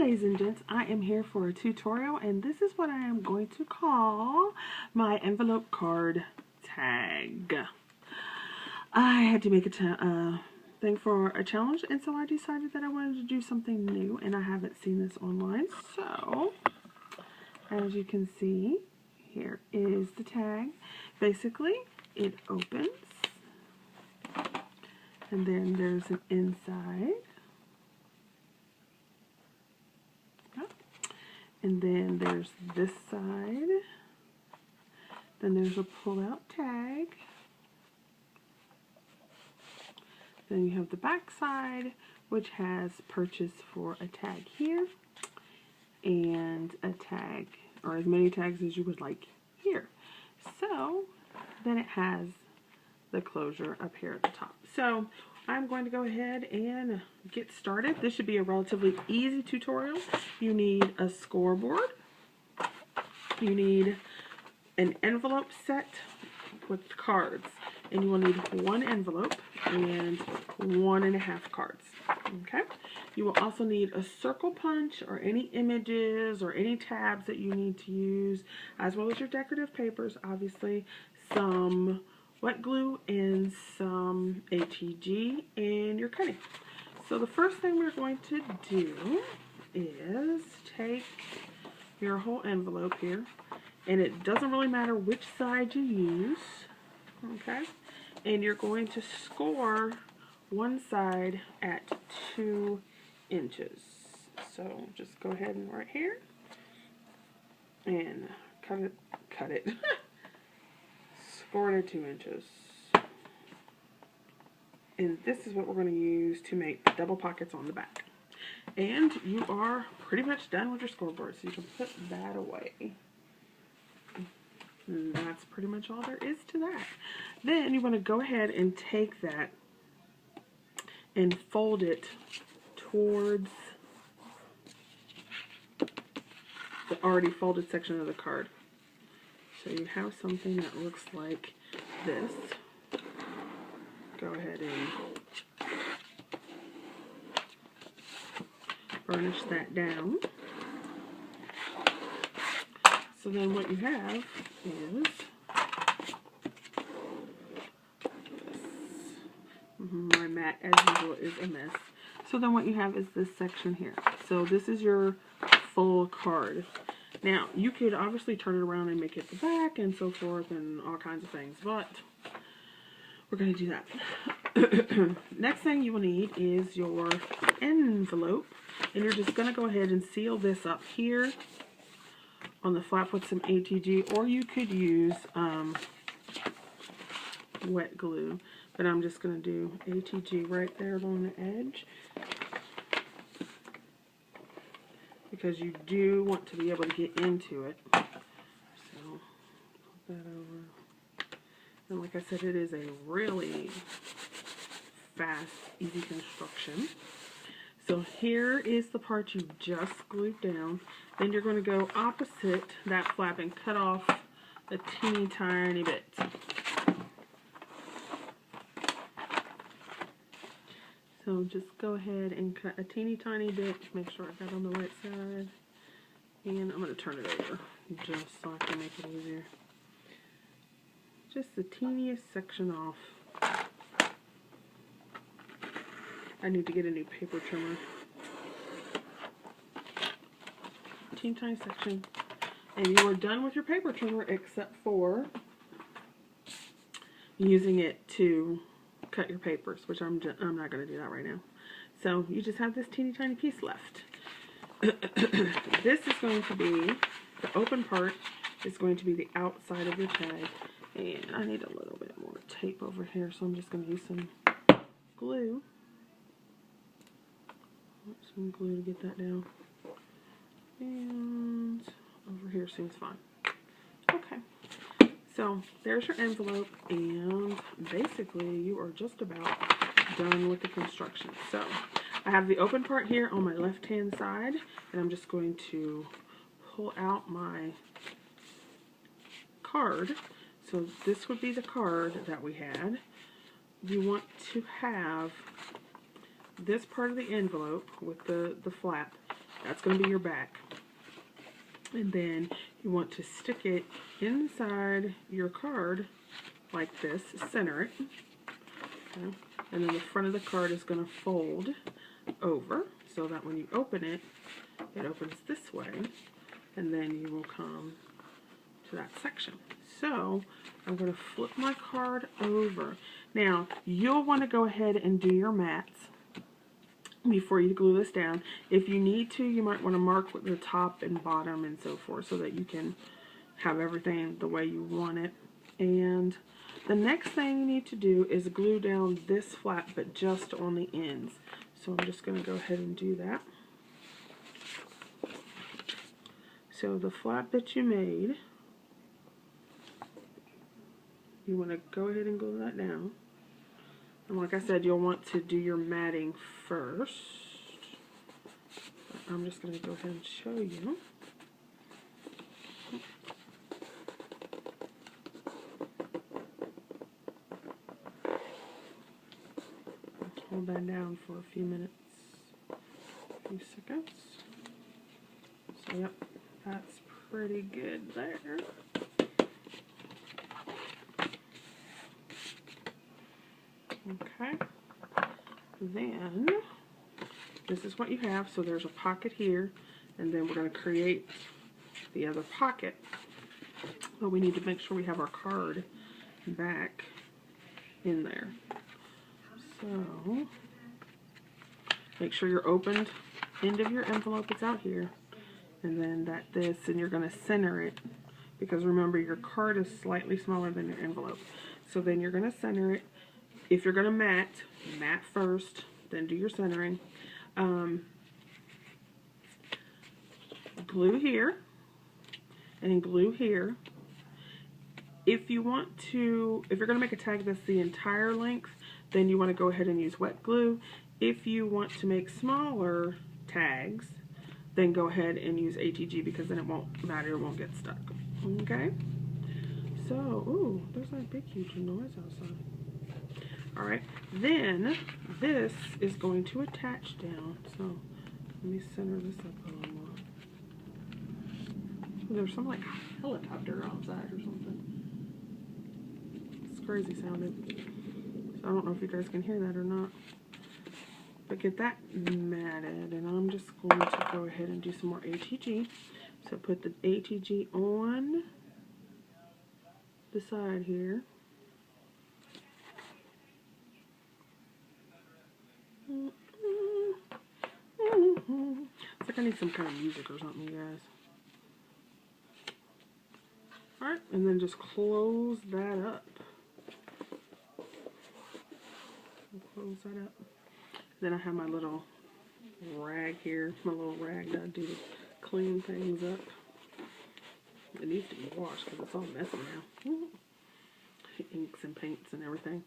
ladies and gents, I am here for a tutorial, and this is what I am going to call my envelope card tag. I had to make a thing for a challenge, and so I decided that I wanted to do something new, and I haven't seen this online. So, as you can see, here is the tag. Basically, it opens, and then there's an inside. And then there's this side. Then there's a pull-out tag. Then you have the back side, which has purchase for a tag here and a tag, or as many tags as you would like here. So then it has the closure up here at the top. So I'm going to go ahead and get started. This should be a relatively easy tutorial. You need a scoreboard. You need an envelope set with cards. And you will need one envelope and 1.5 cards. Okay? You will also need a circle punch or any images or any tabs that you need to use, as well as your decorative papers, obviously, some wet glue and some ATG and your cutting. So the first thing we're going to do is take your whole envelope here, and it doesn't really matter which side you use, okay? And you're going to score one side at 2 inches. So just go ahead and right here and cut it. Score it at 2 inches. And this is what we're going to use to make the double pockets on the back. And you are pretty much done with your scoreboard, so you can put that away. And that's pretty much all there is to that. Then you want to go ahead and take that and fold it towards the already folded section of the card. So you have something that looks like this. Go ahead and burnish that down. So then what you have is this. My mat, as usual, is a mess. So then what you have is this section here. So this is your full card. Now, you could obviously turn it around and make it the back and so forth and all kinds of things, but we're going to do that. Next thing you will need is your envelope, and you're just going to go ahead and seal this up here on the flap with some ATG, or you could use wet glue, but I'm just going to do ATG right there along the edge, because you do want to be able to get into it. So, put that over. And like I said, it is a really fast, easy construction. So here is the part you just glued down. Then you're going to go opposite that flap and cut off a teeny tiny bit. So just go ahead and cut a teeny tiny bit to make sure I got on the right side. And I'm going to turn it over just so I can make it easier. Just the teeniest section off. I need to get a new paper trimmer. Teeny tiny section. And you are done with your paper trimmer except for using it to cut your papers, which I'm not going to do that right now. So you just have this teeny tiny piece left. This is going to be, the open part is going to be the outside of your tag. And I need a little bit more tape over here, so I'm just going to use some glue. Some glue to get that down. And over here seems fine. Okay. So there's your envelope, and basically you are just about done with the construction. So I have the open part here on my left hand side, and I'm just going to pull out my card. So this would be the card that we had. You want to have this part of the envelope with the flap That's going to be your back. And then you want to stick it inside your card like this, center it. Okay. And then the front of the card is going to fold over so that when you open it, it opens this way. And then you will come to that section. So I'm going to flip my card over. Now, you'll want to go ahead and do your mats before you glue this down. If you need to, you might want to mark with the top and bottom and so forth so that you can have everything the way you want it. And the next thing you need to do is glue down this flap, but just on the ends. So I'm just going to go ahead and do that. So the flap that you made, you want to go ahead and glue that down. And like I said, you'll want to do your matting first. But I'm just going to go ahead and show you. Hold that down for a few minutes, a few seconds. So yep, that's pretty good there. Okay, then this is what you have. So there's a pocket here, and then we're going to create the other pocket. But we need to make sure we have our card back in there. So make sure your opened end of your envelope is out here, and then and you're going to center it, because remember your card is slightly smaller than your envelope. So then you're going to center it. If you're going to mat first, then do your centering. Glue here and glue here. If you're going to make a tag that's the entire length, then you want to go ahead and use wet glue. If you want to make smaller tags, then go ahead and use ATG, because then it won't matter, it won't get stuck. Okay? So, ooh, there's that big huge noise outside. Alright, then this is going to attach down. So let me center this up a little more. There's some like helicopter outside or something. It's crazy sounding. So I don't know if you guys can hear that or not. But get that matted, and I'm just going to go ahead and do some more ATG. So put the ATG on the side here. It's like I need some kind of music or something, you guys. Alright, and then just close that up. Close that up. Then I have my little rag here, my little rag that I do to clean things up. It needs to be washed because it's all messy now. Inks and paints and everything.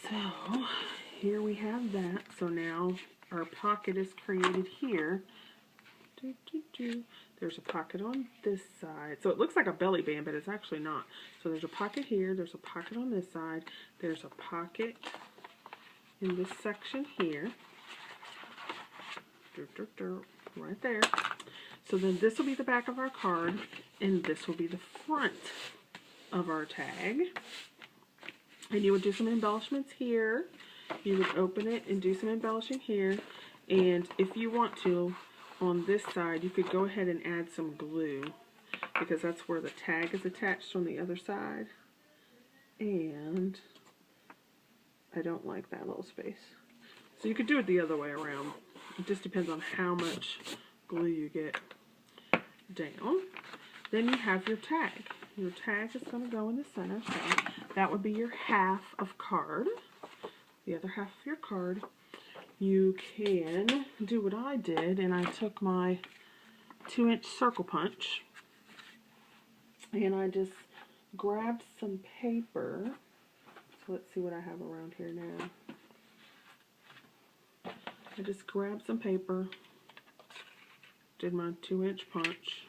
So here we have that. So now our pocket is created here. There's a pocket on this side. So it looks like a belly band, but it's actually not. So there's a pocket here. There's a pocket on this side. There's a pocket in this section here. Right there. So then this will be the back of our card, and this will be the front of our tag. And you would do some embellishments here. You would open it and do some embellishing here. And if you want to, on this side, you could go ahead and add some glue, because that's where the tag is attached on the other side. And I don't like that little space. So you could do it the other way around. It just depends on how much glue you get down. Then you have your tag. Your tag is going to go in the center. So that would be your half of card. The other half of your card. You can do what I did, and I took my 2-inch circle punch, and I just grabbed some paper. So let's see what I have around here now. I just grabbed some paper, did my 2-inch punch.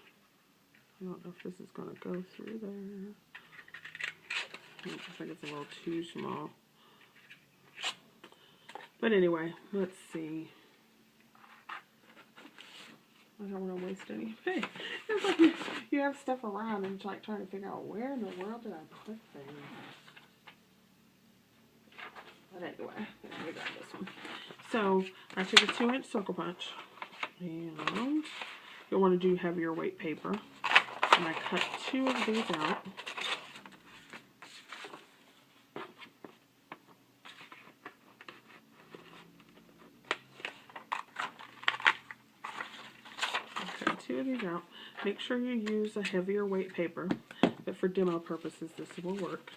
I don't know if this is going to go through there. I think it's a little too small. But anyway, let's see. I don't want to waste any space. It's like you have stuff around and it's like trying to figure out where in the world did I put things. But anyway, we got this one. So I took a 2-inch circle punch, and you'll want to do heavier weight paper. And I cut 2 of these out. Cut 2 of these out. Make sure you use a heavier weight paper, but for demo purposes this will work.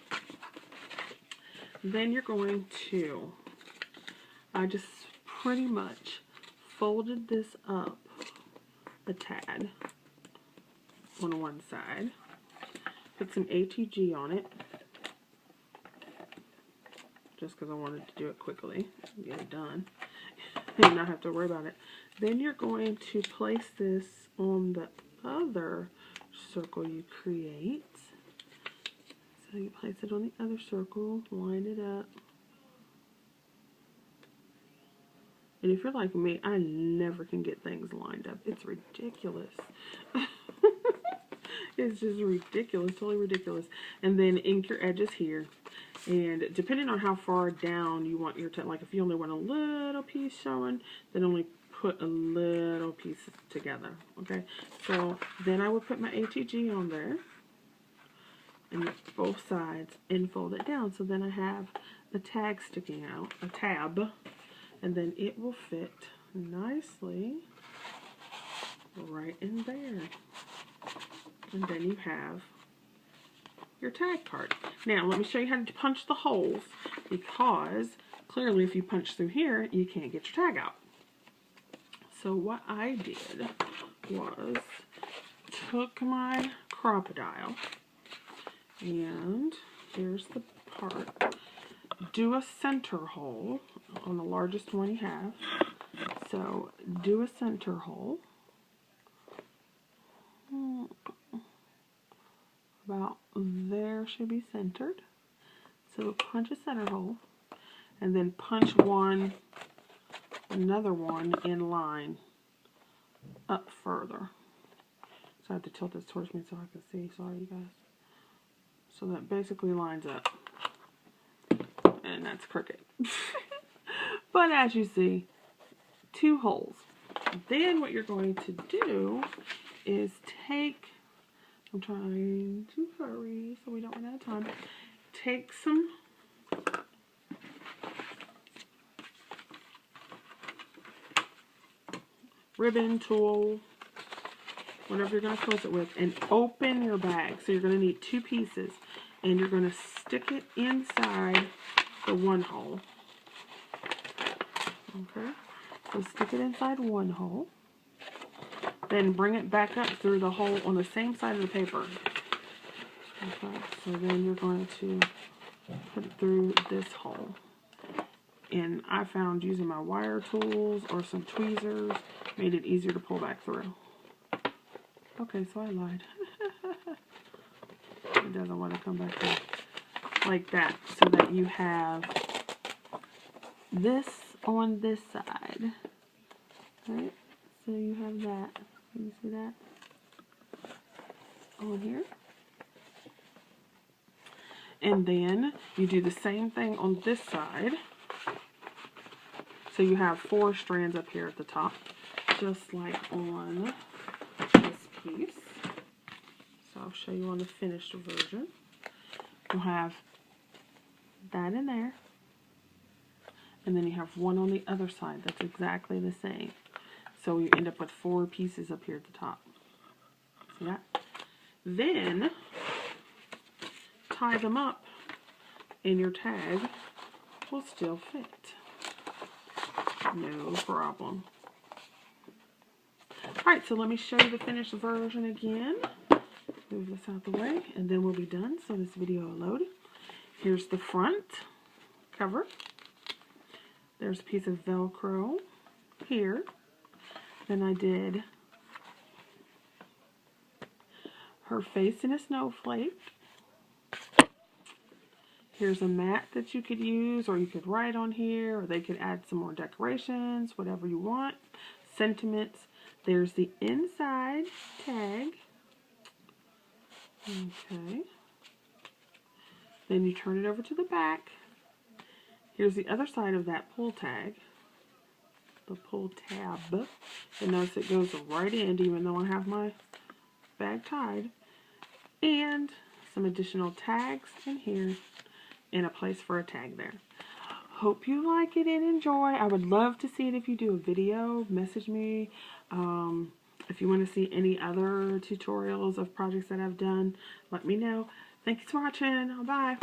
Then you're going to, I just pretty much folded this up a tad on one side, put some ATG on it, just because I wanted to do it quickly and get it done and not have to worry about it. Then you're going to place this on the other circle you create. So you place it on the other circle, line it up. And if you're like me, I never can get things lined up. It's ridiculous. It's just ridiculous, totally ridiculous. And then ink your edges here. And depending on how far down you want your like if you only want a little piece showing, then only put a little piece together. Okay, so then I would put my ATG on there and both sides and fold it down. So then I have a tag sticking out, a tab, and then it will fit nicely right in there. And then you have your tag card. Now let me show you how to punch the holes, because clearly if you punch through here you can't get your tag out. So what I did was took my crocodile, and here's the part. Do a center hole on the largest one you have. So do a center hole. About there should be centered. So punch a center hole, and then punch another one in line up further. So I have to tilt this towards me so I can see. Sorry, you guys. So that basically lines up. And that's crooked. But as you see, 2 holes. Then what you're going to do is take, I'm trying to hurry so we don't run out of time, take some ribbon, tool, whatever you're going to close it with, and open your bag. So you're going to need 2 pieces, and you're going to stick it inside the one hole. Okay, so stick it inside one hole, then bring it back up through the hole on the same side of the paper. Okay, so then you're going to put it through this hole. And I found using my wire tools or some tweezers made it easier to pull back through. Okay, so I lied. It doesn't want to come back through. Like that, so that you have this on this side. Right? So you have that. Can you see that? On here. And then you do the same thing on this side. So you have 4 strands up here at the top, just like on this piece. So I'll show you on the finished version. You'll have that in there, and then you have one on the other side that's exactly the same. So you end up with 4 pieces up here at the top. See that? Then tie them up, and your tag will still fit. No problem. Alright, so let me show you the finished version again. Move this out the way, and then we'll be done. So this video will load. Here's the front cover. There's a piece of Velcro here. Then I did her face in a snowflake. Here's a mat that you could use, or you could write on here, or they could add some more decorations, whatever you want. Sentiments. There's the inside tag. Okay. Then you turn it over to the back. Here's the other side of that pull tag. The pull tab. And notice it goes right in, even though I have my bag tied. And some additional tags in here and a place for a tag there. Hope you like it and enjoy. I would love to see it if you do a video. Message me. If you want to see any other tutorials of projects that I've done, let me know. Thanks for watching. Bye.